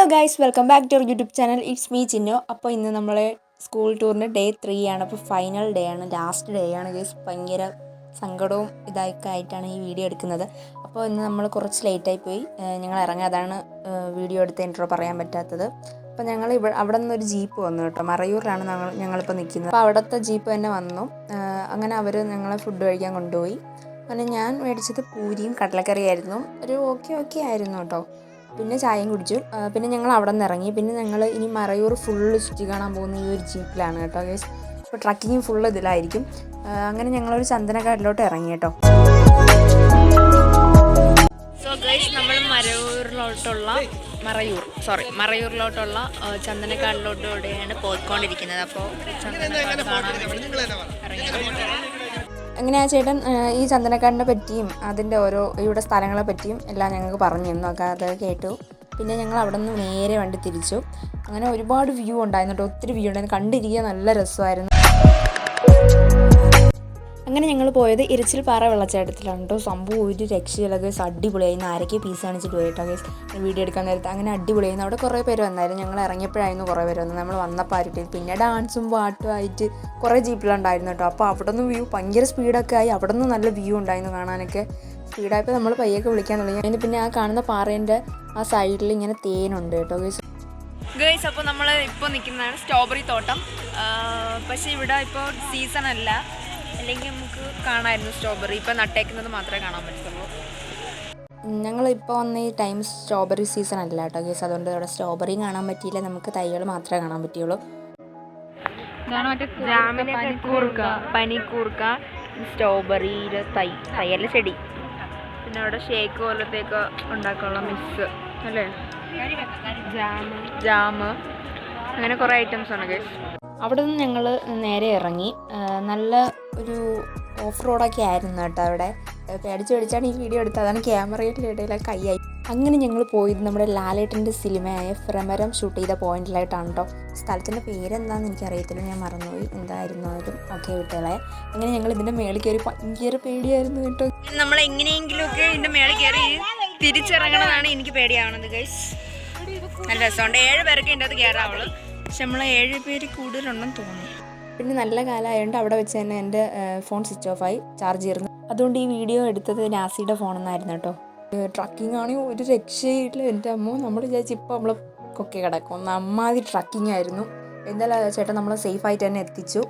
Hello guys, welcome back to our YouTube channel. It's me Chinnu. അപ്പോൾ ഇന്ന് നമ്മളെ school ടൂറിൻ്റെ ഡേ 3 ആണ്. അപ്പോൾ ഫൈനൽ ഡേ ആണ്, ലാസ്റ്റ് ഡേ ആണ് ഗൈസ്. ഭയങ്കര സങ്കടവും ഇതൊക്കെ ആയിട്ടാണ് ഈ വീഡിയോ എടുക്കുന്നത്. അപ്പോൾ ഇന്ന് നമ്മൾ കുറച്ച് ലേറ്റായി പോയി, ഞങ്ങൾ ഇറങ്ങി. അതാണ് വീഡിയോ എടുത്ത് ഇൻട്രോ പറയാൻ പറ്റാത്തത്. അപ്പോൾ ഞങ്ങൾ അവിടെ നിന്നൊരു ജീപ്പ് വന്നു കേട്ടോ. മറയൂരിലാണ് ഞങ്ങളിപ്പോൾ നിൽക്കുന്നത്. അപ്പോൾ അവിടുത്തെ ജീപ്പ് തന്നെ വന്നു. അങ്ങനെ അവർ ഞങ്ങളെ ഫുഡ് കഴിക്കാൻ കൊണ്ടുപോയി. അങ്ങനെ ഞാൻ മേടിച്ചത് പൂരിയും കടലക്കറിയായിരുന്നു. ഒരു ഓക്കെ ആയിരുന്നു കേട്ടോ. പിന്നെ ചായയും കുടിച്ചു. പിന്നെ ഞങ്ങൾ അവിടെ നിന്ന് ഇറങ്ങി. പിന്നെ ഞങ്ങൾ ഇനി മറയൂർ ഫുള്ള് ചുറ്റി കാണാൻ പോകുന്ന ഈ ഒരു ജീപ്പിലാണ് കേട്ടോ ഗൈസ്. അപ്പോൾ ട്രക്കിങ് ഫുള്ള് ഇതിലായിരിക്കും. അങ്ങനെ ഞങ്ങളൊരു ചന്ദനക്കാട്ടിലോട്ട് ഇറങ്ങി കേട്ടോ. സോ ഗൈസ്, നമ്മൾ മറയൂരിലോട്ടുള്ള ചന്ദനക്കാട്ടിലോട്ടുകൂടെയാണ് പോയിക്കൊണ്ടിരിക്കുന്നത്. അപ്പോൾ ചന്ദനക്കാട് കാണാൻ അങ്ങനെ ആ ചേട്ടൻ ഈ ചന്ദനക്കാടിനെ പറ്റിയും അതിൻ്റെ ഇവിടെ സ്ഥലങ്ങളെ പറ്റിയും എല്ലാം ഞങ്ങൾക്ക് പറഞ്ഞു തന്നു. അത് കേട്ടു. പിന്നെ ഞങ്ങൾ അവിടെ നിന്ന് നേരെ വണ്ടി തിരിച്ചു. അങ്ങനെ ഒരുപാട് വ്യൂ ഉണ്ടായിരുന്നു കേട്ടോ. ഒത്തിരി വ്യൂ ഉണ്ടായിരുന്നു. കണ്ടിരിക്കാൻ നല്ല രസമായിരുന്നു. അങ്ങനെ ഞങ്ങൾ പോയത് ഇരച്ചിൽപ്പാറ വെള്ളച്ചാട്ടത്തിലാണ് കേട്ടോ. സംഭവം ഒരു രക്ഷയില്ല ഗൈസ്. അടിപൊളിയായിരുന്നു. ആരൊക്കെ പീസ് കാണിച്ചിട്ട് പോയിട്ടോ ഗൈസ് വീഡിയോ എടുക്കാൻ നേരത്തെ. അങ്ങനെ അടിപൊളിയായിരുന്നു. അവിടെ കുറേ പേര് വന്നായിരുന്നു. ഞങ്ങൾ ഇറങ്ങിയപ്പോഴായിരുന്നു കുറേ പേര് വന്നത്. നമ്മൾ വന്നപ്പോൾ ആയിട്ട് പിന്നെ ഡാൻസും പാട്ടും ആയിട്ട് കുറേ ജീപ്പിലുണ്ടായിരുന്നു കേട്ടോ. അപ്പോൾ അവിടെ നിന്ന് വ്യൂ ഭയങ്കര സ്പീഡൊക്കെ ആയി. അവിടെ നിന്ന് നല്ല വ്യൂ ഉണ്ടായിരുന്നു കാണാനൊക്കെ. സ്പീഡായപ്പോൾ നമ്മൾ പയ്യൊക്കെ വിളിക്കാൻ തുടങ്ങി. അതിന് പിന്നെ ആ കാണുന്ന പാറേൻ്റെ ആ സൈഡിൽ ഇങ്ങനെ തേനുണ്ട് കേട്ടോ ഗൈസ്. അപ്പോൾ നമ്മൾ ഇപ്പോൾ നിൽക്കുന്നതാണ് സ്ട്രോബെറി തോട്ടം. പക്ഷേ ഇവിടെ ഇപ്പോൾ സീസൺ അല്ല, അല്ലെങ്കിൽ നമുക്ക് കാണാമായിരുന്നു സ്ട്രോബെറി. ഇപ്പോൾ നട്ടേക്കുന്നത് മാത്രമേ കാണാൻ പറ്റുള്ളൂ. ഞങ്ങളിപ്പോൾ വന്ന ഈ ടൈം സ്ട്രോബെറി സീസൺ അല്ല കേട്ടോ ഗൈസ്. അതുകൊണ്ട് ഇവിടെ സ്ട്രോബെറിയും കാണാൻ പറ്റിയില്ല. നമുക്ക് തൈകൾ മാത്രമേ കാണാൻ പറ്റുള്ളൂ. പനിക്കൂർക്ക, സ്ട്രോബെറിയുടെ തൈയല്ല ചെടി. പിന്നെ അവിടെ ഷേക്ക് പോലത്തേക്ക് ഉണ്ടാക്കാനുള്ള മിക്സ് അല്ലേ, ജാമ്, അങ്ങനെ കുറേ ഐറ്റംസ് ആണ് ഗൈസ്. അവിടെ നിന്ന് ഞങ്ങൾ നേരെ ഇറങ്ങി. നല്ല ഒരു ഓഫ് റോഡൊക്കെ ആയിരുന്നു കേട്ടോ. അവിടെ പേടിച്ചാണ് ഈ വീഡിയോ എടുത്തത്. അതാണ് ക്യാമറയുടെ ഇടയിലൊക്കെ കൈയായി. അങ്ങനെ ഞങ്ങൾ പോയത് നമ്മുടെ ലാലേട്ടൻ്റെ സിനിമയായ ഭ്രമരം ഷൂട്ട് ചെയ്ത പോയിന്റിലായിട്ടാണ് കേട്ടോ. സ്ഥലത്തിൻ്റെ പേരെന്താണെന്ന് എനിക്കറിയത്തില്ല, ഞാൻ മറന്നുപോയി. എന്തായിരുന്നു അതും ഓക്കെ വിട്ടുകളെ. അങ്ങനെ ഞങ്ങൾ ഇതിൻ്റെ മേളിൽ കയറി. ഭയങ്കര പേടിയായിരുന്നു കേട്ടോ. നമ്മൾ എങ്ങനെയെങ്കിലുമൊക്കെ ഇതിൻ്റെ മേളിൽ കയറി തിരിച്ചിറങ്ങണമെന്നാണ് എനിക്ക് പേടിയാവണത് ഗൈസ്. നല്ല രസമുണ്ട്. 7 പേരൊക്കെ ഇതിൻ്റെ അത് കയറാവുള്ളൂ. പക്ഷെ നമ്മൾ 7 പേര് കൂടുതലുണ്ടെന്ന് തോന്നുന്നു. പിന്നെ നല്ല കാലമായതുകൊണ്ട് അവിടെ വെച്ച് തന്നെ എൻ്റെ ഫോൺ സ്വിച്ച് ഓഫായി, ചാർജ് ചെയ്യുന്നു. അതുകൊണ്ട് ഈ വീഡിയോ എടുത്തത് നാസിയുടെ ഫോണിൽ നിന്നായിരുന്നു കേട്ടോ. ട്രക്കിംഗ് ആണെങ്കിൽ ഒരു രക്ഷയില്ല എൻ്റെ അമ്മ. നമ്മൾ വിചാരിച്ച് ഇപ്പോൾ നമ്മൾ കൊക്കെ കിടക്കും. അമ്മാതിരി ട്രക്കിംഗ് ആയിരുന്നു. എന്തായാലും ചേട്ടൻ നമ്മളെ സേഫായിട്ട് തന്നെ എത്തിച്ചു.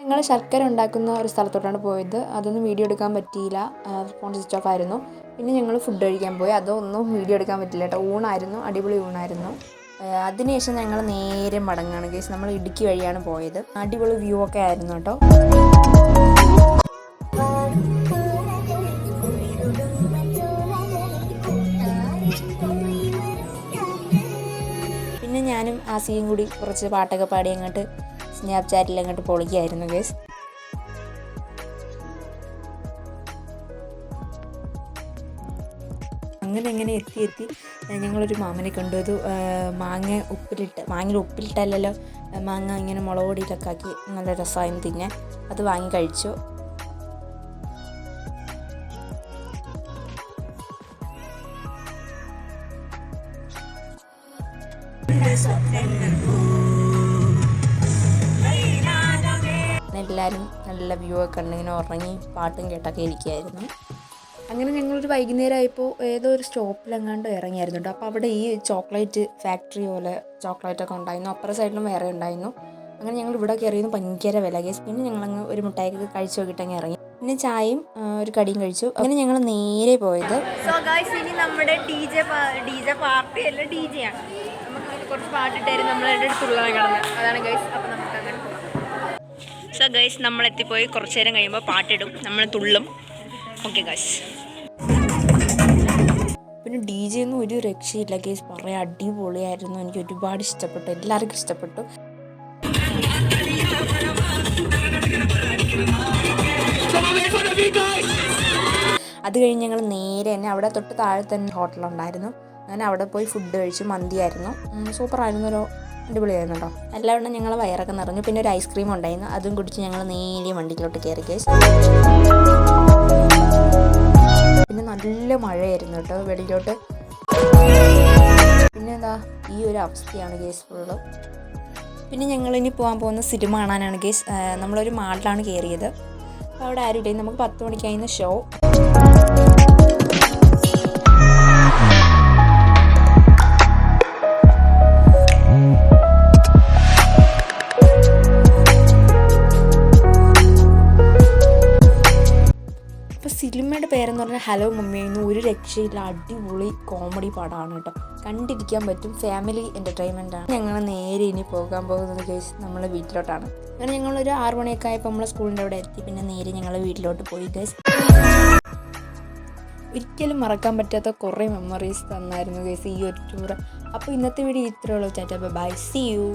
ഞങ്ങൾ ശർക്കര ഉണ്ടാക്കുന്ന ഒരു സ്ഥലത്തോട്ടാണ് പോയത്. അതൊന്നും വീഡിയോ എടുക്കാൻ പറ്റിയില്ല, ഫോൺ സ്വിച്ച് ഓഫ് ആയിരുന്നു. പിന്നെ ഞങ്ങൾ ഫുഡ് കഴിക്കാൻ പോയി. അതൊന്നും വീഡിയോ എടുക്കാൻ പറ്റില്ല കേട്ടോ. ഊണായിരുന്നു, അടിപൊളി ഊണായിരുന്നു. അതിനുശേഷം ഞങ്ങൾ നേരെ മടങ്ങാണ് ഗൈസ്. നമ്മൾ ഇടുക്കി വഴിയാണ് പോയത്. അടിപൊളി വ്യൂ ഒക്കെ ആയിരുന്നു കേട്ടോ. പിന്നെ ഞാനും ആസിയും കൂടി കുറച്ച് പാട്ടൊക്കെ പാടി അങ്ങോട്ട് സ്നാപ്ചാറ്റിൽ അങ്ങോട്ട് പൊളിക്കായിരുന്നു ഗൈസ്. അങ്ങനെ എത്തി ഞങ്ങളൊരു മാമനെ കണ്ടു. മാങ്ങയിൽ ഉപ്പിലിട്ടല്ലോ, മാങ്ങ ഇങ്ങനെ മുളക് പൊടിയിലൊക്കെ ആക്കി നല്ല രസമായിരുന്നു തിന്നാൻ. അത് വാങ്ങി കഴിച്ചു. എല്ലാവരും നല്ല വ്യൂ ഒക്കെ കണ്ട് ഇങ്ങനെ ഉറങ്ങി പാട്ടും കേട്ടൊക്കെ ഇരിക്കുകയായിരുന്നു. അങ്ങനെ ഞങ്ങളൊരു വൈകുന്നേരമായപ്പോൾ ഏതോ ഒരു സ്റ്റോപ്പിലെങ്ങാണ്ട് ഇറങ്ങിയായിരുന്നു കേട്ടോ. അപ്പോൾ അവിടെ ഈ ചോക്ലേറ്റ് ഫാക്ടറി പോലെ ചോക്ലേറ്റൊക്കെ ഉണ്ടായിരുന്നു. അപ്പുറ സൈഡിലും വേറെ ഉണ്ടായിരുന്നു. അങ്ങനെ ഞങ്ങൾ ഇവിടെ കയറിയിരുന്നു. ഭയങ്കര വില കേസ്. പിന്നെ ഞങ്ങളങ്ങ് ഒരു മിഠായിക്ക് കഴിച്ച് നോക്കിയിട്ടങ്ങ് ഇറങ്ങി. പിന്നെ ചായയും ഒരു കടിയും കഴിച്ചു. അങ്ങനെ ഞങ്ങൾ നേരെ പോയത്. സോ ഗൈസ്, ഇനി നമ്മുടെ DJ പാർട്ടി അല്ല, DJ ആണ്. നമുക്ക് കുറച്ച് പാട്ടിട്ടായിരുന്നു നമ്മളെ തുള്ളാൻ കിടന്നത്. അതാണ് ഗൈസ്. അപ്പോൾ നമുക്ക് അങ്ങനെ പോകാം. സോ ഗൈസ്, നമ്മളെത്തിപ്പോയി. കുറച്ച് നേരം കഴിയുമ്പോൾ പാട്ടിടും, നമ്മൾ തുള്ളും. Okay guys. പിന്നെ DJ ഒന്നും ഒരു രക്ഷയില്ല ഗൈസ്. പറയാൻ അടിപൊളിയായിരുന്നു. എനിക്ക് ഒരുപാട് ഇഷ്ടപ്പെട്ടു. എല്ലാവർക്കും ഇഷ്ടപ്പെട്ടു. അത് കഴിഞ്ഞ് ഞങ്ങൾ നേരെ തന്നെ അവിടെ തൊട്ട് താഴെ തന്നെ ഹോട്ടലുണ്ടായിരുന്നു. അങ്ങനെ അവിടെ പോയി ഫുഡ് കഴിച്ചു. മന്തിയായിരുന്നു. സൂപ്പറായിരുന്നല്ലോ, അടിപൊളിയായിരുന്നു കേട്ടോ. എല്ലാവരും ഞങ്ങൾ വയറൊക്കെ നിറഞ്ഞു. പിന്നെ ഒരു ഐസ്ക്രീം ഉണ്ടായിരുന്നു. അതും കുടിച്ച് ഞങ്ങൾ നേരെ വണ്ടിയിലോട്ട് കയറി ഗൈസ്. പിന്നെ നല്ല മഴയായിരുന്നു കേട്ടോ വെളിയിലോട്ട്. പിന്നെ എന്താ ഈ ഒരു അവസ്ഥയാണ് ഗേസ് ഫുള്ള്. പിന്നെ ഞങ്ങളിനി പോകാൻ പോകുന്ന സിനിമ കാണാനാണ് ഗേസ്. നമ്മളൊരു മാളിലാണ് കയറിയത്. അപ്പോൾ അവിടെ ആരും ഇല്ല. നമുക്ക് 10 മണിക്കായിരുന്നു ഷോ. സിനിമയുടെ പേരെന്ന് പറഞ്ഞാൽ ഹലോ മമ്മിയായിരുന്നു. ഒരു രക്ഷയില്ല, അടിപൊളി കോമഡി പടമാണ് കേട്ടോ, കണ്ടിരിക്കാൻ പറ്റും, ഫാമിലി എൻ്റർടൈൻമെൻറ്റാണ്. ഞങ്ങൾ നേരെ ഇനി പോകാൻ പോകുന്നത് ഗൈസ് നമ്മളെ വീട്ടിലോട്ടാണ്. അങ്ങനെ ഞങ്ങളൊരു 6 മണിയൊക്കെ ആയപ്പോൾ നമ്മളെ സ്കൂളിൻ്റെ അവിടെ എത്തി. പിന്നെ നേരെ ഞങ്ങൾ വീട്ടിലോട്ട് പോയി ഗൈസ്. ഒരിക്കലും മറക്കാൻ പറ്റാത്ത കുറേ മെമ്മറീസ് തന്നായിരുന്നു ഗൈസ് ഈ ഒരു ടൂർ. അപ്പോൾ ഇന്നത്തെ വീഡിയോ ഇത്രയേ ഉള്ളൂ. Tata bye, see U.